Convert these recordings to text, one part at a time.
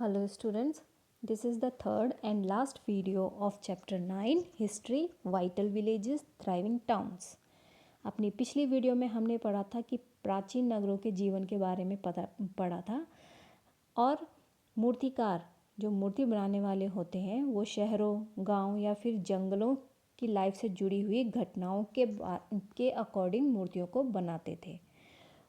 Hello students, this is the third and last video of chapter 9 History, Vital Villages, Thriving Towns। अपनी पिछली video में हमने पढ़ा था कि प्राचीन नगरों के जीवन के बारे में पढ़ा था और मूर्तिकार जो मूर्ति बनाने वाले होते हैं वो शहरों, गांव या फिर जंगलों की लाइफ से जुड़ी हुई घटनाओं के अकॉर्डिंग मूर्तियों को बनाते थे।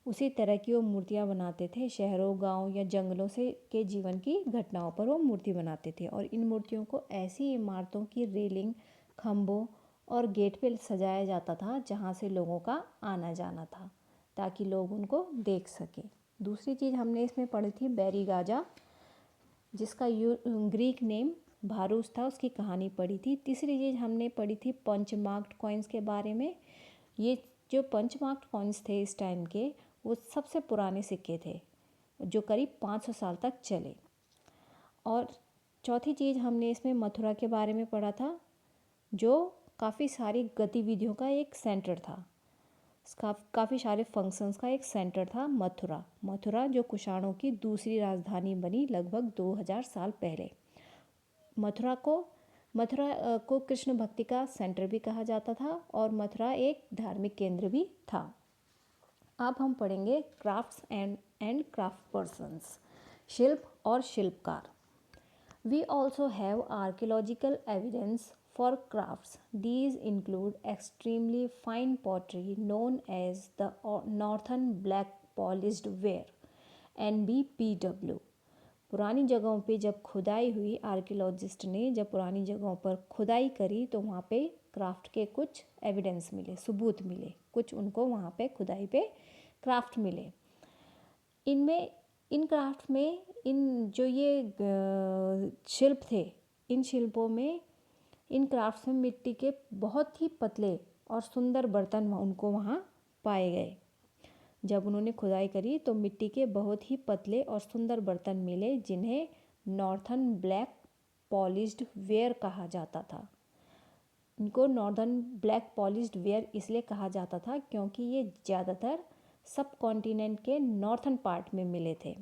उसी तरह की वो मूर्तियाँ बनाते थे, शहरों, गांव या जंगलों से के जीवन की घटनाओं पर वो मूर्ति बनाते थे और इन मूर्तियों को ऐसी इमारतों की रेलिंग, खम्भों और गेट पे सजाया जाता था जहाँ से लोगों का आना जाना था ताकि लोग उनको देख सकें। दूसरी चीज़ हमने इसमें पढ़ी थी बैरीगाजा, जिसका ग्रीक नेम भारूस था, उसकी कहानी पढ़ी थी। तीसरी चीज़ हमने पढ़ी थी पंच मार्क्ड कॉइन्स के बारे में। ये जो पंच मार्क्ड कॉइन्स थे इस टाइम के, वो सबसे पुराने सिक्के थे जो करीब 500 साल तक चले। और चौथी चीज़ हमने इसमें मथुरा के बारे में पढ़ा था, जो काफ़ी सारी गतिविधियों का एक सेंटर था, काफ़ी सारे फंक्शंस का एक सेंटर था मथुरा जो कुषाणों की दूसरी राजधानी बनी लगभग 2000 साल पहले। मथुरा को कृष्ण भक्ति का सेंटर भी कहा जाता था और मथुरा एक धार्मिक केंद्र भी था। अब हम पढ़ेंगे क्राफ्ट्स एंड क्राफ्ट पर्सन्स, शिल्प और शिल्पकार। We also have archaeological evidence for crafts. These include extremely fine pottery known as the northern black polished ware NBPW। पुरानी जगहों पे जब खुदाई हुई, आर्कियोलॉजिस्ट ने जब पुरानी जगहों पर खुदाई करी तो वहाँ पे क्राफ्ट के कुछ एविडेंस मिले, सबूत मिले, कुछ उनको वहाँ पे खुदाई पे क्राफ्ट मिले। इन क्राफ्ट में इन जो ये शिल्प थे, इन शिल्पों में, इन क्राफ्ट्स में मिट्टी के बहुत ही पतले और सुंदर बर्तन उनको वहाँ पाए गए। जब उन्होंने खुदाई करी तो मिट्टी के बहुत ही पतले और सुंदर बर्तन मिले जिन्हें नॉर्थन ब्लैक पॉलिश्ड वेयर कहा जाता था। इनको नॉर्दर्न ब्लैक पॉलिश्ड वेयर इसलिए कहा जाता था क्योंकि ये ज़्यादातर सब कॉन्टिनेंट के नॉर्थन पार्ट में मिले थे।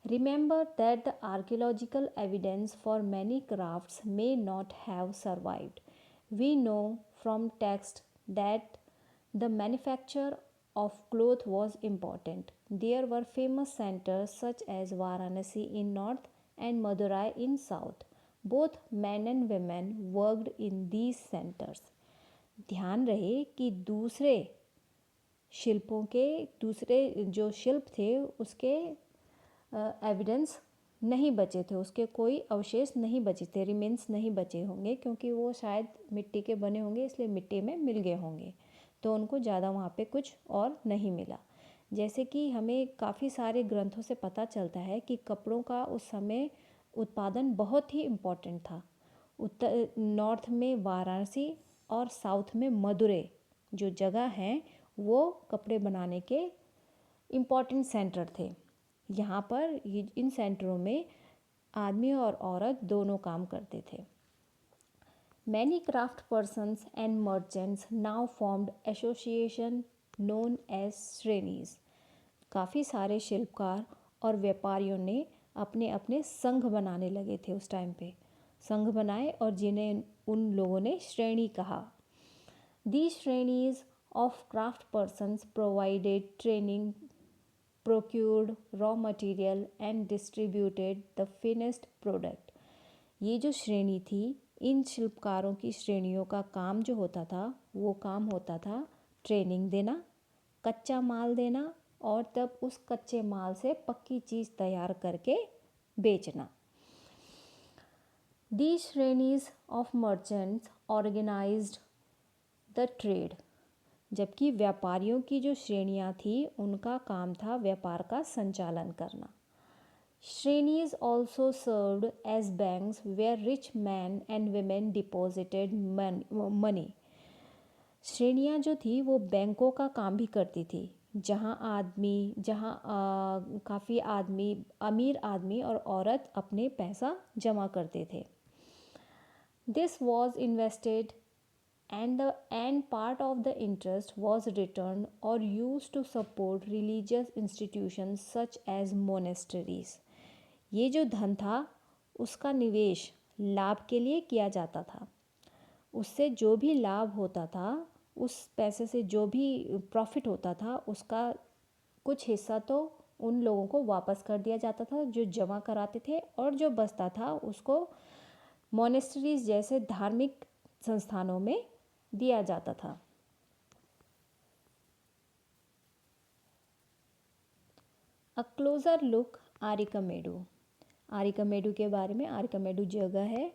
Remember that the archaeological evidence for many crafts may not have survived. We know from text that the manufacture of cloth was important. There were famous centers such as Varanasi in north and Madurai in south. Both men and women worked in these centers. ध्यान रहे कि दूसरे जो शिल्प थे उसके evidence नहीं बचे थे, उसके कोई अवशेष नहीं बचे थे, रिमेन्स नहीं बचे होंगे क्योंकि वो शायद मिट्टी के बने होंगे, इसलिए मिट्टी में मिल गए होंगे, तो उनको ज़्यादा वहाँ पे कुछ और नहीं मिला। जैसे कि हमें काफ़ी सारे ग्रंथों से पता चलता है कि कपड़ों का उस समय उत्पादन बहुत ही इम्पोर्टेंट था। नॉर्थ में वाराणसी और साउथ में मदुरै जो जगह हैं वो कपड़े बनाने के इम्पोर्टेंट सेंटर थे। यहाँ पर इन सेंटरों में आदमी और औरत दोनों काम करते थे। Many craft persons and merchants now formed association known as श्रेणीज। काफ़ी सारे शिल्पकार और व्यापारियों ने अपने अपने संघ बनाने लगे थे उस टाइम पे, संघ बनाए और जिन्हें उन लोगों ने श्रेणी कहा। These श्रेणीज of craft persons provided training, procured raw material and distributed the finished product। ये जो श्रेणी थी, इन शिल्पकारों की श्रेणियों का काम जो होता था वो काम होता था ट्रेनिंग देना, कच्चा माल देना और तब उस कच्चे माल से पक्की चीज़ तैयार करके बेचना। These श्रेणीज of merchants organized the trade. जबकि व्यापारियों की जो श्रेणियाँ थी उनका काम था व्यापार का संचालन करना। श्रेणीज also served as banks where rich men and women deposited money। श्रेणियाँ जो थी वो बैंकों का काम भी करती थी, जहाँ काफ़ी अमीर आदमी और औरत अपने पैसा जमा करते थे। This was invested and part of the interest was returned or used to support religious institutions such as monasteries। ये जो धन था उसका निवेश लाभ के लिए किया जाता था। उससे जो भी लाभ होता था, उस पैसे से जो भी प्रॉफिट होता था, उसका कुछ हिस्सा तो उन लोगों को वापस कर दिया जाता था जो जमा कराते थे, और जो बचता था उसको मोनेस्ट्रीज जैसे धार्मिक संस्थानों में दिया जाता था। अ क्लोजर लुक आरिकामेडु। आरिकामेडु के बारे में, आरिकामेडु जगह है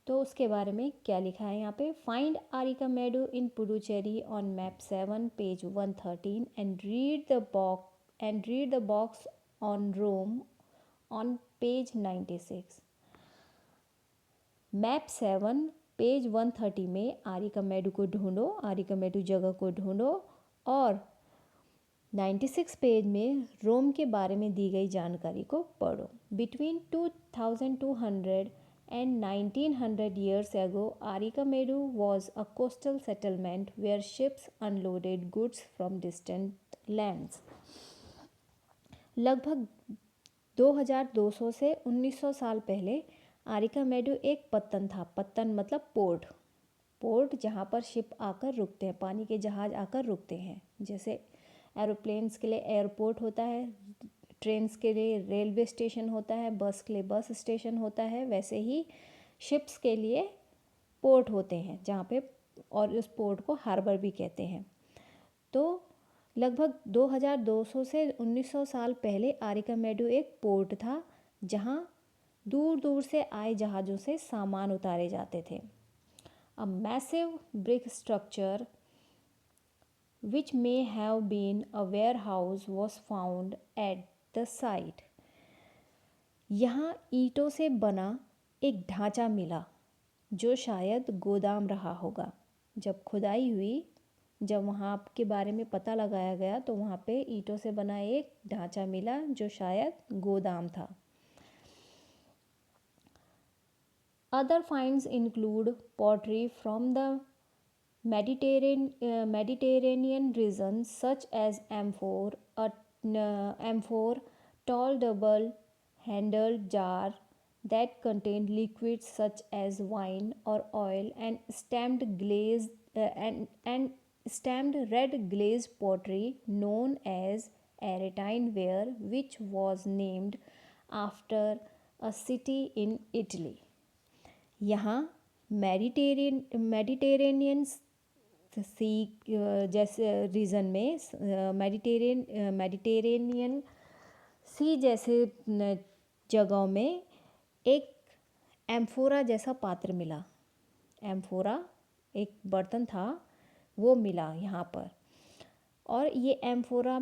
तो उसके बारे में क्या लिखा है यहाँ पे। Find Arikamedu in Puducherry on map 7 page 113 and read the box on Rome on page 96। Map 7 page 130 में आरिकामेडु को ढूंढो, आरिकामेडु जगह को ढूंढो, और 96 पेज में रोम के बारे में दी गई जानकारी को पढ़ो। Between 2200 and 1900 years ago, Arikamedu was a coastal settlement where ships unloaded goods from distant lands. लगभग 2200 से 1900 साल पहले आरिकामेडु एक पत्तन था। पत्तन मतलब पोर्ट जहाँ पर शिप आकर रुकते हैं, पानी के जहाज आकर रुकते हैं। जैसे एरोप्लेन्स के लिए एयरपोर्ट होता है, ट्रेन्स के लिए रेलवे स्टेशन होता है, बस के लिए बस स्टेशन होता है, वैसे ही शिप्स के लिए पोर्ट होते हैं जहाँ पे, और उस पोर्ट को हार्बर भी कहते हैं। तो लगभग 2200 से 1900 साल पहले आरिकामेडु एक पोर्ट था जहाँ दूर दूर से आए जहाज़ों से सामान उतारे जाते थे। A massive brick structure which may have been a warehouse was found at the site. यहाँ ईंटों से बना एक ढांचा मिला जो शायद गोदाम रहा होगा। जब खुदाई हुई, जब वहाँ के बारे में पता लगाया गया तो वहाँ पे ईंटों से बना एक ढांचा मिला जो शायद गोदाम था। Other finds include pottery from the Mediterranean regions such as amphor, tall double-handled jar that contained liquids such as wine or oil, and stamped red glazed pottery known as Aretine ware, which was named after a city in Italy. यहाँ Mediterranean सी जैसे reason में, Mediterranean सी जैसे जगहों में एक amphora जैसा पात्र मिला। एम्फोरा एक बर्तन था, वो मिला यहाँ पर। और ये एम्फोरा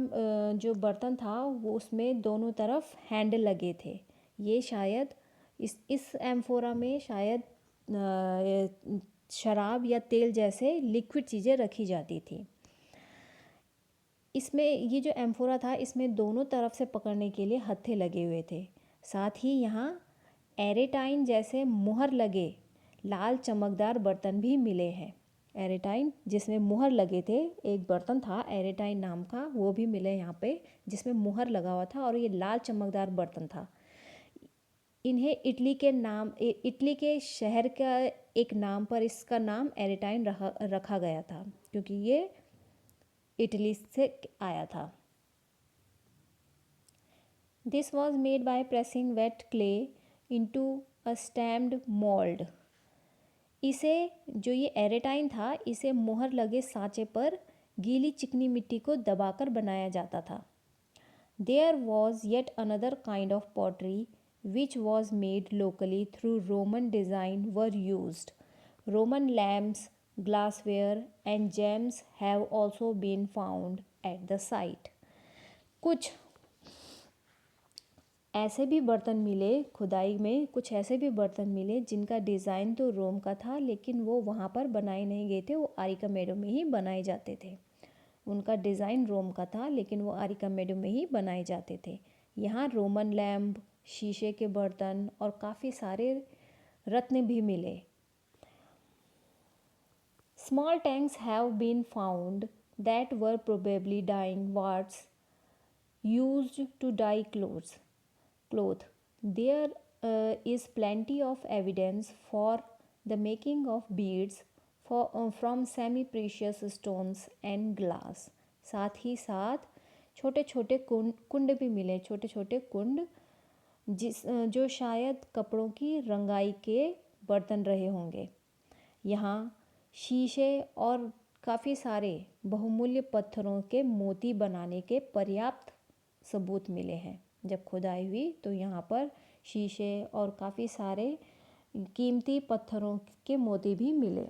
जो बर्तन था वो उसमें दोनों तरफ हैंडल लगे थे। ये शायद इस एम्फोरा में शायद शराब या तेल जैसे लिक्विड चीज़ें रखी जाती थी। इसमें ये जो एम्फोरा था इसमें दोनों तरफ से पकड़ने के लिए हत्थे लगे हुए थे। साथ ही यहाँ एरेटाइन जैसे मुहर लगे लाल चमकदार बर्तन भी मिले हैं। एरेटाइन जिसमें मुहर लगे थे, एक बर्तन था एरेटाइन नाम का, वो भी मिले यहाँ पे जिसमें मुहर लगा हुआ था और ये लाल चमकदार बर्तन था। इन्हें इटली के शहर का एक नाम पर इसका नाम एरेटाइन रखा गया था क्योंकि ये इटली से आया था। This was made by pressing wait clay into a stamped mould. इसे, जो ये एरेटाइन था, इसे मुहर लगे सांचे पर गीली चिकनी मिट्टी को दबाकर बनाया जाता था। There was yet another kind of pottery which was made locally through Roman design were used. Roman lamps, glassware and gems have also been found at the site. कुछ ऐसे भी बर्तन मिले खुदाई में, कुछ ऐसे भी बर्तन मिले जिनका डिज़ाइन तो रोम का था लेकिन वो वहाँ पर बनाए नहीं गए थे, वो आरिकामेडो में ही बनाए जाते थे। उनका डिज़ाइन रोम का था लेकिन वो आरिकामेडो में ही बनाए जाते थे। यहाँ रोमन लैम्प, शीशे के बर्तन और काफ़ी सारे रत्न भी मिले। Small tanks have been found that were probably dyeing vats used to dye cloth. There is plenty of evidence for the making of beads from semi-precious stones and glass. साथ ही साथ छोटे छोटे कुंड भी मिले, छोटे छोटे कुंड जो शायद कपड़ों की रंगाई के बर्तन रहे होंगे। यहाँ शीशे और काफ़ी सारे बहुमूल्य पत्थरों के मोती बनाने के पर्याप्त सबूत मिले हैं। जब खुदाई हुई तो यहाँ पर शीशे और काफ़ी सारे कीमती पत्थरों के मोती भी मिले।